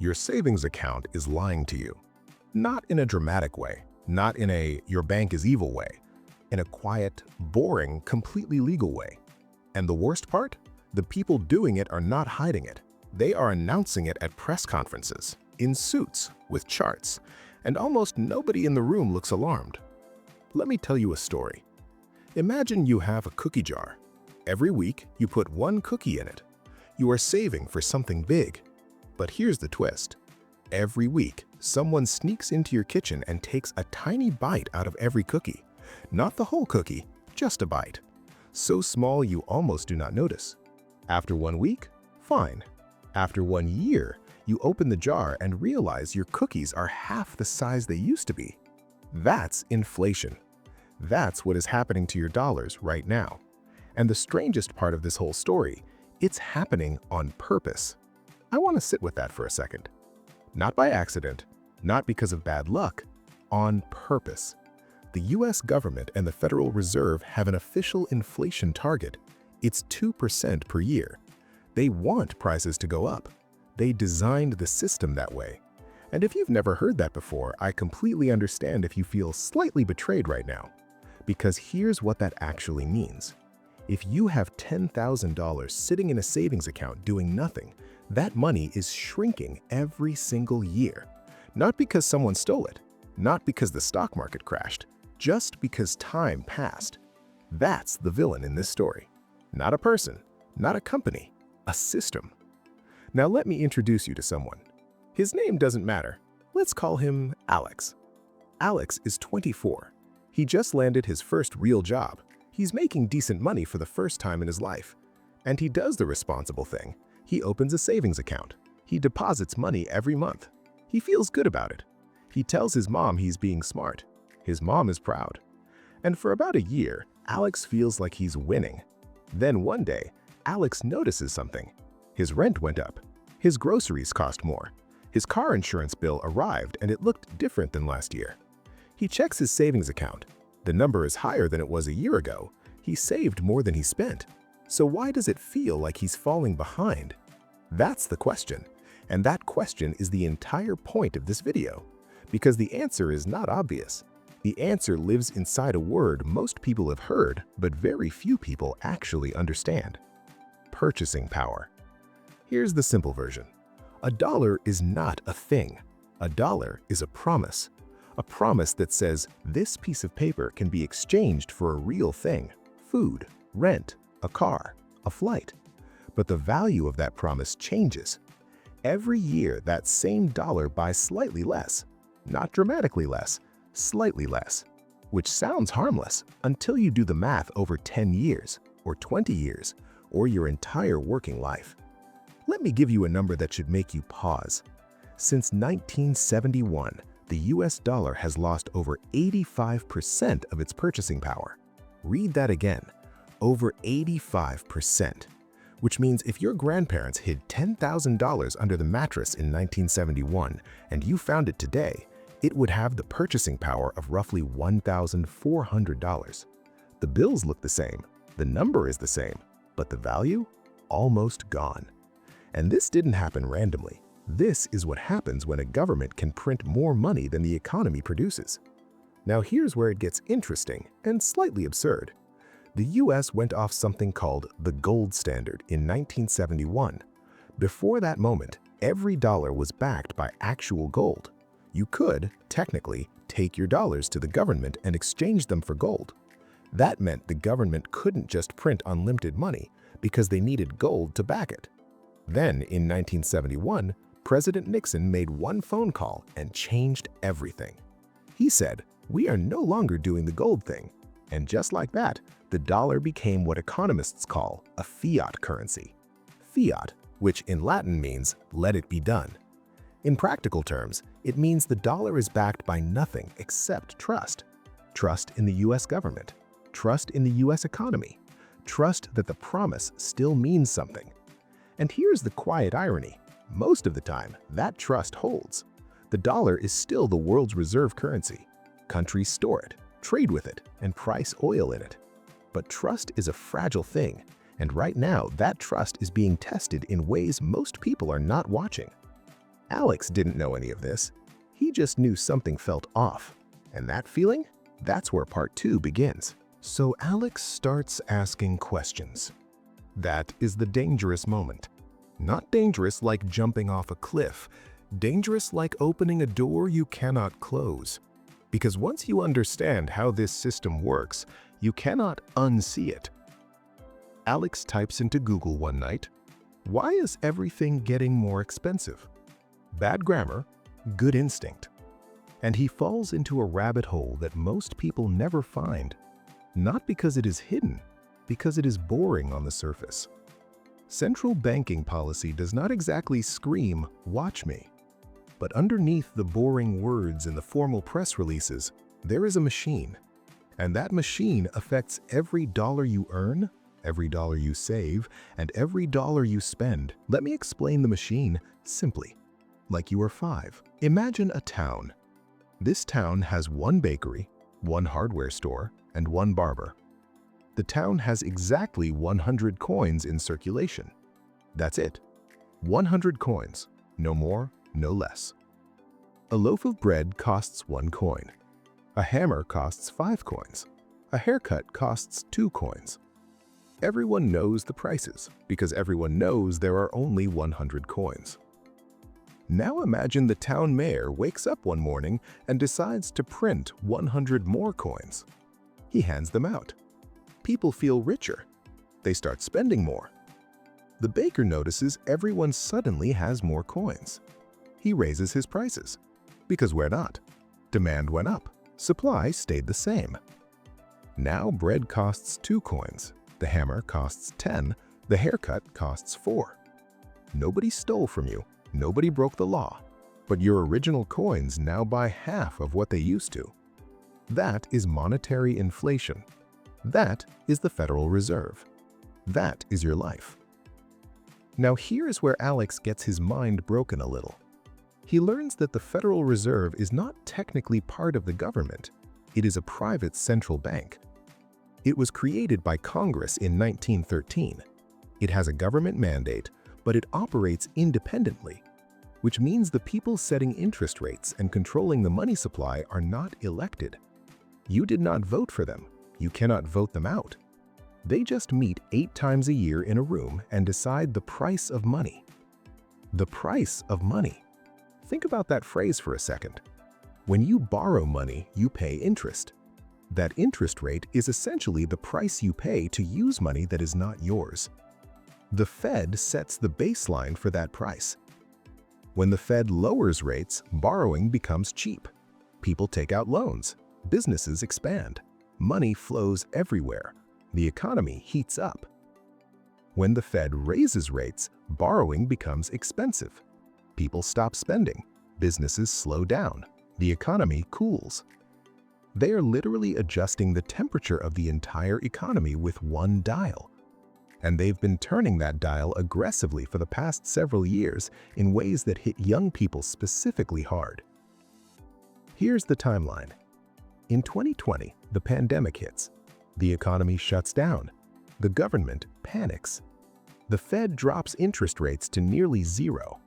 Your savings account is lying to you. Not in a dramatic way, not in a your bank is evil way, in a quiet, boring, completely legal way. And the worst part? The people doing it are not hiding it. They are announcing it at press conferences, in suits, with charts, and almost nobody in the room looks alarmed. Let me tell you a story. Imagine you have a cookie jar. Every week, you put one cookie in it. You are saving for something big. But here's the twist. Every week, someone sneaks into your kitchen and takes a tiny bite out of every cookie. Not the whole cookie, just a bite. So small you almost do not notice. After 1 week, fine. After 1 year, you open the jar and realize your cookies are half the size they used to be. That's inflation. That's what is happening to your dollars right now. And the strangest part of this whole story, it's happening on purpose. I want to sit with that for a second. Not by accident, not because of bad luck, on purpose. The US government and the Federal Reserve have an official inflation target. It's 2% per year. They want prices to go up. They designed the system that way. And if you've never heard that before, I completely understand if you feel slightly betrayed right now. Because here's what that actually means. If you have $10,000 sitting in a savings account doing nothing, that money is shrinking every single year. Not because someone stole it, not because the stock market crashed, just because time passed. That's the villain in this story. Not a person, not a company, a system. Now let me introduce you to someone. His name doesn't matter. Let's call him Alex. Alex is 24. He just landed his first real job. He's making decent money for the first time in his life. And he does the responsible thing. He opens a savings account. He deposits money every month. He feels good about it. He tells his mom he's being smart. His mom is proud. And for about a year, Alex feels like he's winning. Then one day, Alex notices something. His rent went up. His groceries cost more. His car insurance bill arrived and it looked different than last year. He checks his savings account. The number is higher than it was a year ago. He saved more than he spent. So why does it feel like he's falling behind? That's the question. And that question is the entire point of this video. Because the answer is not obvious. The answer lives inside a word most people have heard, but very few people actually understand. Purchasing power. Here's the simple version. A dollar is not a thing. A dollar is a promise. A promise that says this piece of paper can be exchanged for a real thing. Food, rent, a car, a flight. But the value of that promise changes. Every year, that same dollar buys slightly less. Not dramatically less, slightly less. Which sounds harmless until you do the math over 10 years, or 20 years, or your entire working life. Let me give you a number that should make you pause. Since 1971, the US dollar has lost over 85% of its purchasing power. Read that again, over 85%. Which means if your grandparents hid $10,000 under the mattress in 1971 and you found it today, it would have the purchasing power of roughly $1,400. The bills look the same, the number is the same, but the value? Almost gone. And this didn't happen randomly. This is what happens when a government can print more money than the economy produces. Now here's where it gets interesting and slightly absurd. The US went off something called the gold standard in 1971. Before that moment, every dollar was backed by actual gold. You could, technically, take your dollars to the government and exchange them for gold. That meant the government couldn't just print unlimited money because they needed gold to back it. Then, in 1971, President Nixon made one phone call and changed everything. He said, "We are no longer doing the gold thing." And just like that, the dollar became what economists call a fiat currency. Fiat, which in Latin means, "let it be done." In practical terms, it means the dollar is backed by nothing except trust. Trust in the US government. Trust in the US economy. Trust that the promise still means something. And here's the quiet irony. Most of the time, that trust holds. The dollar is still the world's reserve currency. Countries store it, trade with it, and price oil in it. But trust is a fragile thing, and right now that trust is being tested in ways most people are not watching. Alex didn't know any of this. He just knew something felt off. And that feeling? That's where part 2 begins. So Alex starts asking questions. That is the dangerous moment. Not dangerous like jumping off a cliff, dangerous like opening a door you cannot close. Because once you understand how this system works, you cannot unsee it. Alex types into Google one night, "Why is everything getting more expensive?" Bad grammar, good instinct. And he falls into a rabbit hole that most people never find. Not because it is hidden, because it is boring on the surface. Central banking policy does not exactly scream, "Watch me." But underneath the boring words in the formal press releases, there is a machine. And that machine affects every dollar you earn, every dollar you save, and every dollar you spend. Let me explain the machine simply, like you are 5. Imagine a town. This town has one bakery, one hardware store, and one barber. The town has exactly 100 coins in circulation. That's it. 100 coins, no more, no less. A loaf of bread costs 1 coin. A hammer costs 5 coins. A haircut costs 2 coins. Everyone knows the prices because everyone knows there are only 100 coins. Now imagine the town mayor wakes up one morning and decides to print 100 more coins. He hands them out. People feel richer. They start spending more. The baker notices everyone suddenly has more coins. He raises his prices. Because why not? Demand went up. Supply stayed the same. Now bread costs 2 coins. The hammer costs 10. The haircut costs 4. Nobody stole from you. Nobody broke the law. But your original coins now buy half of what they used to. That is monetary inflation. That is the Federal Reserve. That is your life. Now here is where Alex gets his mind broken a little. He learns that the Federal Reserve is not technically part of the government. It is a private central bank. It was created by Congress in 1913. It has a government mandate, but it operates independently, which means the people setting interest rates and controlling the money supply are not elected. You did not vote for them. You cannot vote them out. They just meet 8 times a year in a room and decide the price of money. The price of money. Think about that phrase for a second. When you borrow money, you pay interest. That interest rate is essentially the price you pay to use money that is not yours. The Fed sets the baseline for that price. When the Fed lowers rates, borrowing becomes cheap. People take out loans. Businesses expand. Money flows everywhere. The economy heats up. When the Fed raises rates, borrowing becomes expensive. People stop spending. Businesses slow down. The economy cools. They are literally adjusting the temperature of the entire economy with one dial. And they've been turning that dial aggressively for the past several years in ways that hit young people specifically hard. Here's the timeline. In 2020, the pandemic hits. The economy shuts down. The government panics. The Fed drops interest rates to nearly 0.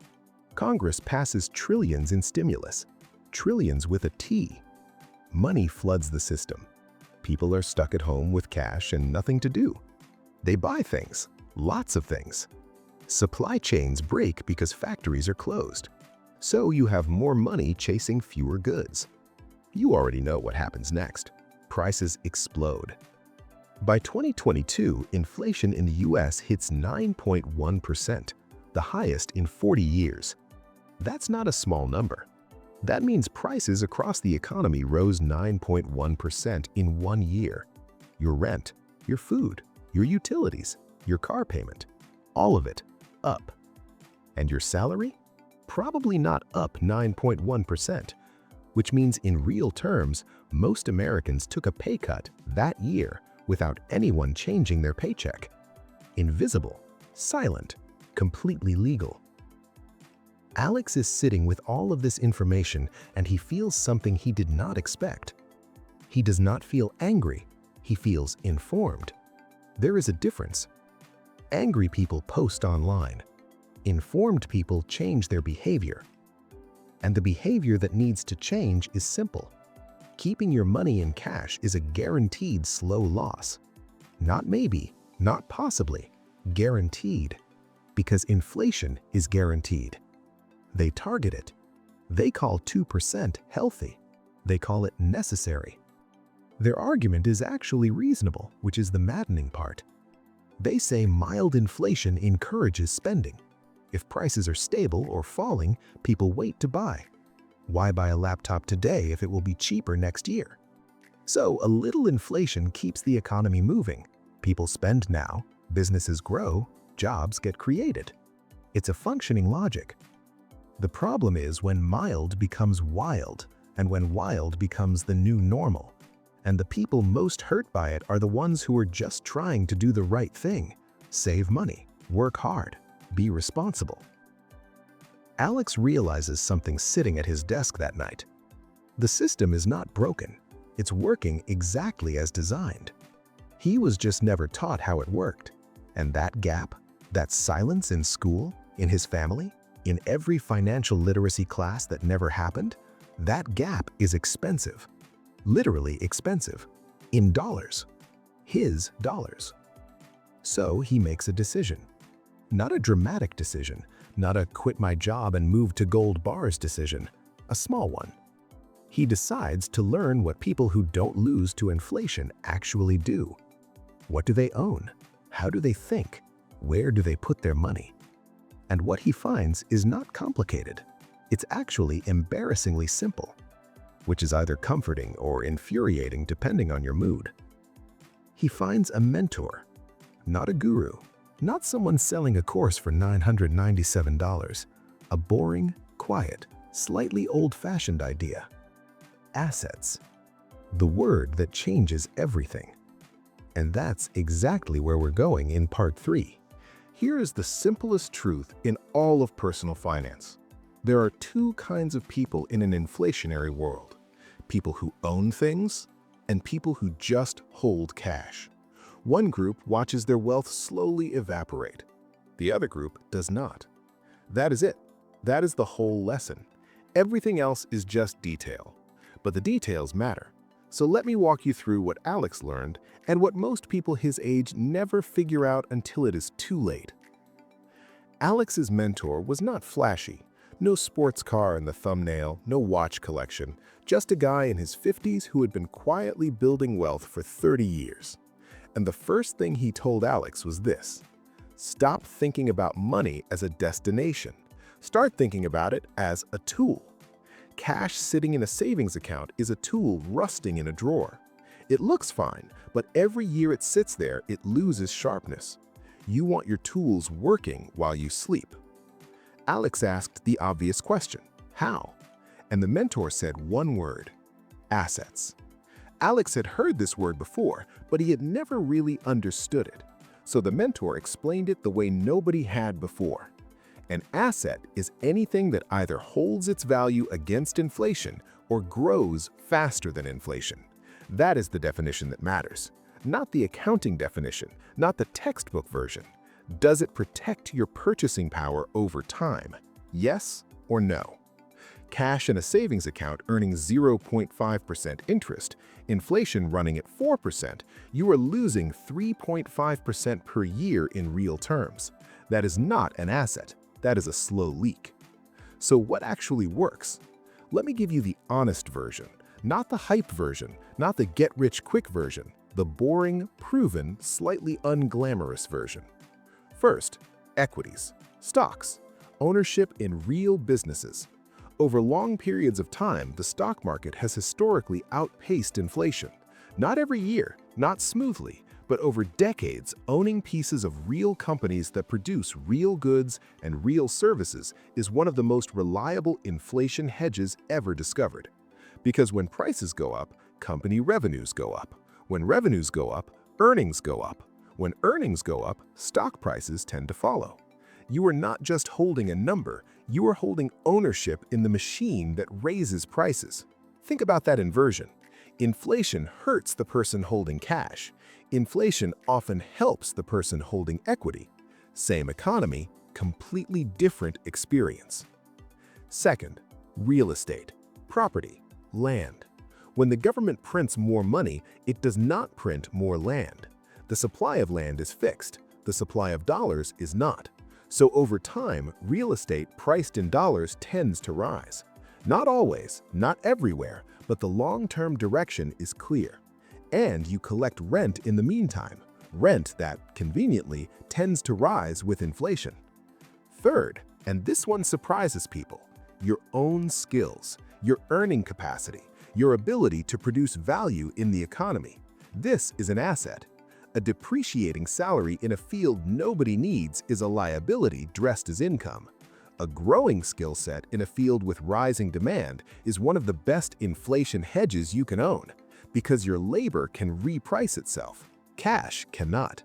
Congress passes trillions in stimulus. Trillions with a T. Money floods the system. People are stuck at home with cash and nothing to do. They buy things, lots of things. Supply chains break because factories are closed. So you have more money chasing fewer goods. You already know what happens next. Prices explode. By 2022, inflation in the US hits 9.1%, the highest in 40 years. That's not a small number. That means prices across the economy rose 9.1% in 1 year. Your rent, your food, your utilities, your car payment, all of it up. And your salary? Probably not up 9.1%, which means in real terms, most Americans took a pay cut that year without anyone changing their paycheck. Invisible, silent, completely legal. Alex is sitting with all of this information and he feels something he did not expect. He does not feel angry, he feels informed. There is a difference. Angry people post online. Informed people change their behavior. And the behavior that needs to change is simple. Keeping your money in cash is a guaranteed slow loss. Not maybe, not possibly, guaranteed. Because inflation is guaranteed. They target it. They call 2% healthy. They call it necessary. Their argument is actually reasonable, which is the maddening part. They say mild inflation encourages spending. If prices are stable or falling, people wait to buy. Why buy a laptop today if it will be cheaper next year? So a little inflation keeps the economy moving. People spend now, businesses grow, jobs get created. It's a functioning logic. The problem is when mild becomes wild, and when wild becomes the new normal. And the people most hurt by it are the ones who are just trying to do the right thing, save money, work hard, be responsible. Alex realizes something sitting at his desk that night. The system is not broken. It's working exactly as designed. He was just never taught how it worked. And that gap, that silence in school, in his family, in every financial literacy class that never happened, that gap is expensive. Literally expensive. In dollars. His dollars. So he makes a decision. Not a dramatic decision, not a quit my job and move to gold bars decision, a small one. He decides to learn what people who don't lose to inflation actually do. What do they own? How do they think? Where do they put their money? And what he finds is not complicated. It's actually embarrassingly simple, which is either comforting or infuriating depending on your mood. He finds a mentor, not a guru, not someone selling a course for $997, a boring, quiet, slightly old-fashioned idea. Assets. The word that changes everything. And that's exactly where we're going in part 3. Here is the simplest truth in all of personal finance. There are two kinds of people in an inflationary world. People who own things and people who just hold cash. One group watches their wealth slowly evaporate. The other group does not. That is it. That is the whole lesson. Everything else is just detail. But the details matter. So let me walk you through what Alex learned and what most people his age never figure out until it is too late. Alex's mentor was not flashy. No sports car in the thumbnail, no watch collection, just a guy in his 50s who had been quietly building wealth for 30 years. And the first thing he told Alex was this: stop thinking about money as a destination. Start thinking about it as a tool. Cash sitting in a savings account is a tool rusting in a drawer. It looks fine, but every year it sits there, it loses sharpness. You want your tools working while you sleep. Alex asked the obvious question, how? And the mentor said one word: assets. Alex had heard this word before, but he had never really understood it. So the mentor explained it the way nobody had before. An asset is anything that either holds its value against inflation or grows faster than inflation. That is the definition that matters, not the accounting definition, not the textbook version. Does it protect your purchasing power over time? Yes or no? Cash in a savings account earning 0.5% interest, inflation running at 4%, you are losing 3.5% per year in real terms. That is not an asset. That is a slow leak. So what actually works? Let me give you the honest version, not the hype version, not the get-rich-quick version, the boring, proven, slightly unglamorous version. First, equities, stocks, ownership in real businesses. Over long periods of time, the stock market has historically outpaced inflation. Not every year, not smoothly, but over decades, owning pieces of real companies that produce real goods and real services is one of the most reliable inflation hedges ever discovered. Because when prices go up, company revenues go up. When revenues go up, earnings go up. When earnings go up, stock prices tend to follow. You are not just holding a number, you are holding ownership in the machine that raises prices. Think about that inversion. Inflation hurts the person holding cash. Inflation often helps the person holding equity. Same economy, completely different experience. Second, Real estate, property, land. When the government prints more money, it does not print more land. The supply of land is fixed, the supply of dollars is not. So over time, real estate priced in dollars tends to rise. Not always, not everywhere, but the long-term direction is clear. And you collect rent in the meantime, rent that, conveniently, tends to rise with inflation. Third, and this one surprises people, your own skills, your earning capacity, your ability to produce value in the economy. This is an asset. A depreciating salary in a field nobody needs is a liability dressed as income. A growing skill set in a field with rising demand is one of the best inflation hedges you can own, because your labor can reprice itself. Cash cannot.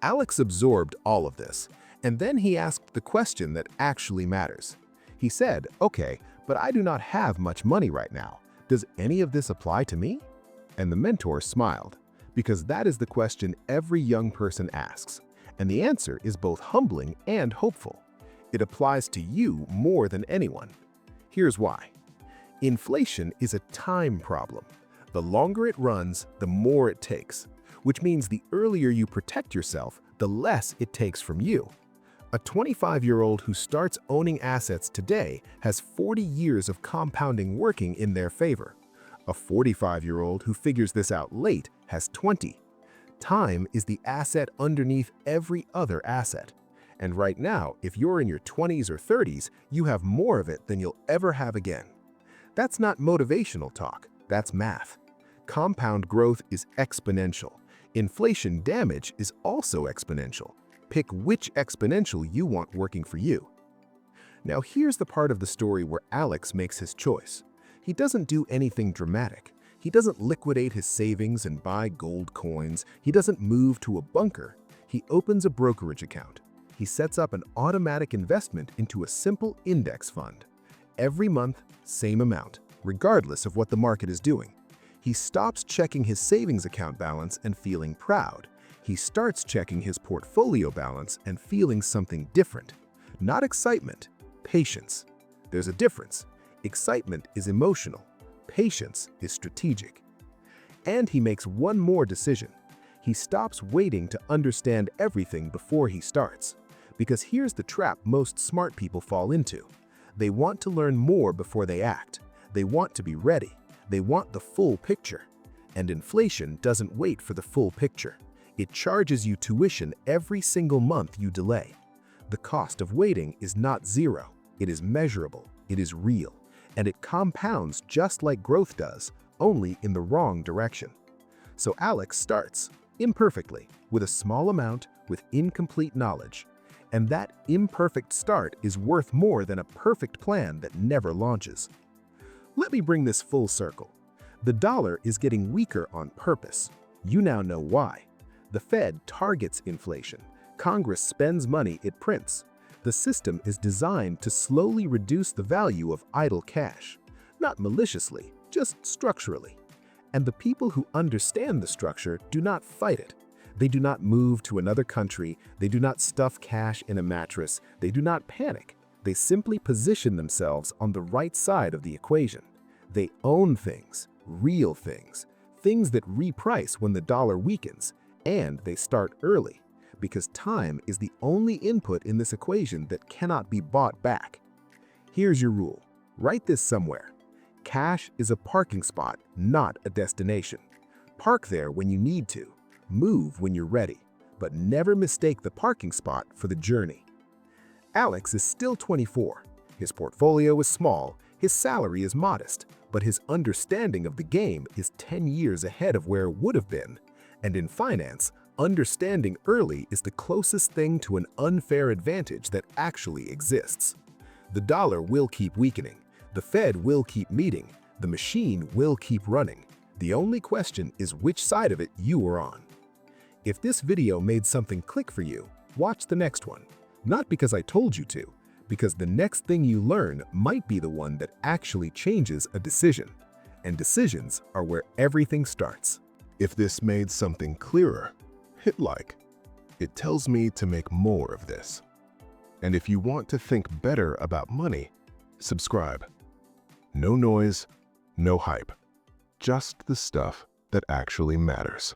Alex absorbed all of this, and then he asked the question that actually matters. He said, "Okay, but I do not have much money right now. Does any of this apply to me?" And the mentor smiled, because that is the question every young person asks, and the answer is both humbling and hopeful. It applies to you more than anyone. Here's why. Inflation is a time problem. The longer it runs, the more it takes, which means the earlier you protect yourself, the less it takes from you. A 25-year-old who starts owning assets today has 40 years of compounding working in their favor. A 45-year-old who figures this out late has 20. Time is the asset underneath every other asset. And right now, if you're in your 20s or 30s, you have more of it than you'll ever have again. That's not motivational talk, that's math. Compound growth is exponential. Inflation damage is also exponential. Pick which exponential you want working for you. Now here's the part of the story where Alex makes his choice. He doesn't do anything dramatic. He doesn't liquidate his savings and buy gold coins. He doesn't move to a bunker. He opens a brokerage account. He sets up an automatic investment into a simple index fund. Every month, same amount, regardless of what the market is doing. He stops checking his savings account balance and feeling proud. He starts checking his portfolio balance and feeling something different. Not excitement, patience. There's a difference. Excitement is emotional. Patience is strategic. And he makes one more decision. He stops waiting to understand everything before he starts. Because here's the trap most smart people fall into. They want to learn more before they act. They want to be ready. They want the full picture. And inflation doesn't wait for the full picture. It charges you tuition every single month you delay. The cost of waiting is not zero. It is measurable. It is real. And it compounds just like growth does, only in the wrong direction. So Alex starts, imperfectly, with a small amount, with incomplete knowledge. And that imperfect start is worth more than a perfect plan that never launches. Let me bring this full circle. The dollar is getting weaker on purpose. You now know why. The Fed targets inflation. Congress spends money it prints. The system is designed to slowly reduce the value of idle cash. Not maliciously, just structurally. And the people who understand the structure do not fight it. They do not move to another country. They do not stuff cash in a mattress. They do not panic. They simply position themselves on the right side of the equation. They own things, real things, things that reprice when the dollar weakens, and they start early, because time is the only input in this equation that cannot be bought back. Here's your rule. Write this somewhere. Cash is a parking spot, not a destination. Park there when you need to. Move when you're ready, but never mistake the parking spot for the journey. Alex is still 24. His portfolio is small, his salary is modest, but his understanding of the game is 10 years ahead of where it would have been. And in finance, understanding early is the closest thing to an unfair advantage that actually exists. The dollar will keep weakening. The Fed will keep meeting. The machine will keep running. The only question is which side of it you are on. If this video made something click for you, watch the next one. Not because I told you to, because the next thing you learn might be the one that actually changes a decision. And decisions are where everything starts. If this made something clearer, hit like. It tells me to make more of this. And if you want to think better about money, subscribe. No noise, no hype. Just the stuff that actually matters.